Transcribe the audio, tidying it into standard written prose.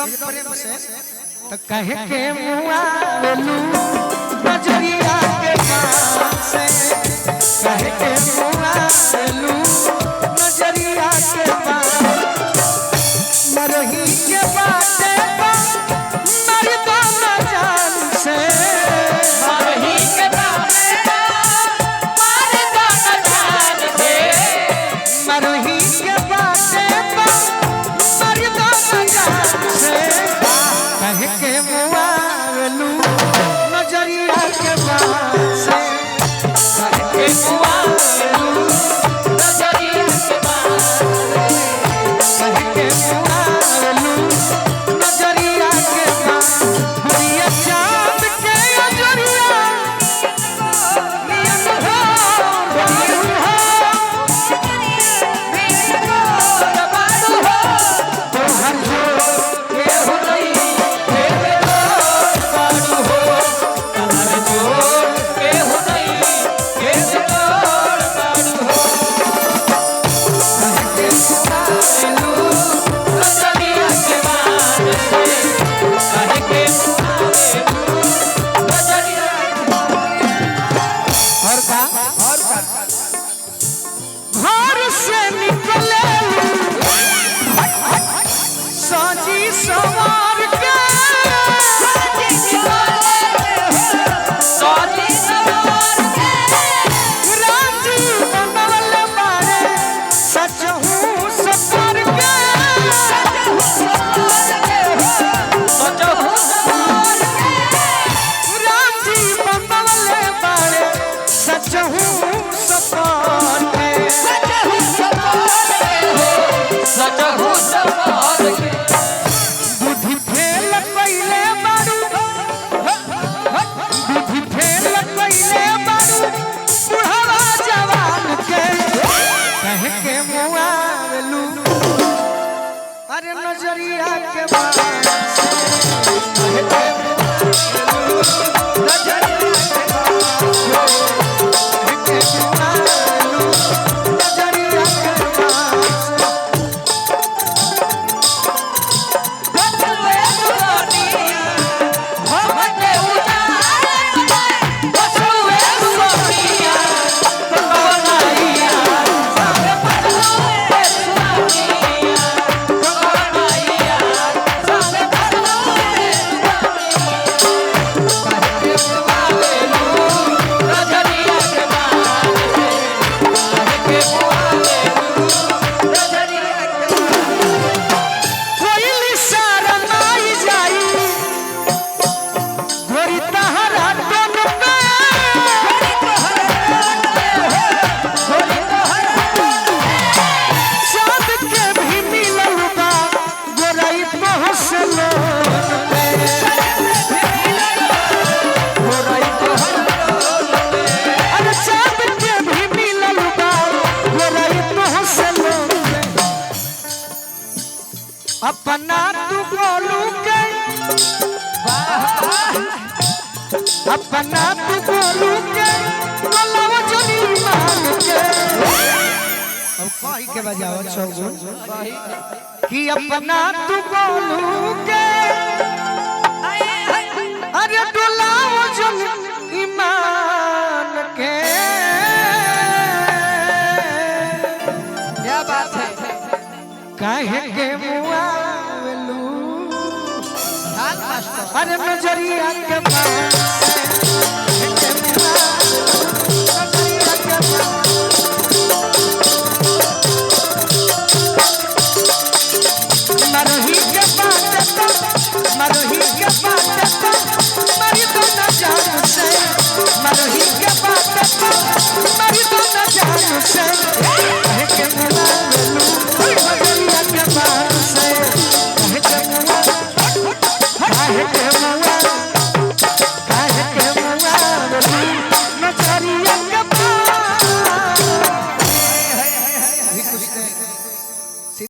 एकदम प्रेम से तो कहे के मुआ लू नजरिया के पास से कहे के मुआ लू नजरिया के पास मरही के बाटे मर दो न जान से मरही के बाटे मर दो न जान से मरही के बाटे मर दो न जान से कहे के मुआ लू नजरिया के पास से कहे के मुआ लू नजरिया के पास कहे के मुआ लू नजरिया के पास हुरिया चांद के अजरिया नियत हो बारू हो तो हर जो के हो नहीं के बारू हो हर जोर के हो नहीं के बारू हो कहे के मुआ लू नजरिया के पास कहे के मुआ लू नजरिया और का घर से निकले साजी सवार के साजी सवार के राजी बनवल बारे सच हूँ सफर के राजी बनवल बारे सच हूँ सफर के बुद्धि फेल पहले बारू बुद्धि फेल पहले बारू बुढ़वा जवान के कहे के मुआ लू अरे नजरिया के बात कहे के मुआ लू नजरिया के बात कहे के मुआ लू नजरिया के बात कोई सारा नाई जाई गोरी तहरा तन पे चाँद के भी मिलल बा गोराई पहुँचलो अरे चाँद के भी मिलल बा गोराई पहुँचलो अपना तू बोलू के अपना तू बोलू के बोलाव जनी मान के अब कही के बजाओ चौगुन कि अपना तू बोलू के अरे बोलाव जनी ईमान के क्या बात है काहे के मुआ लू अरे नजरिया के पास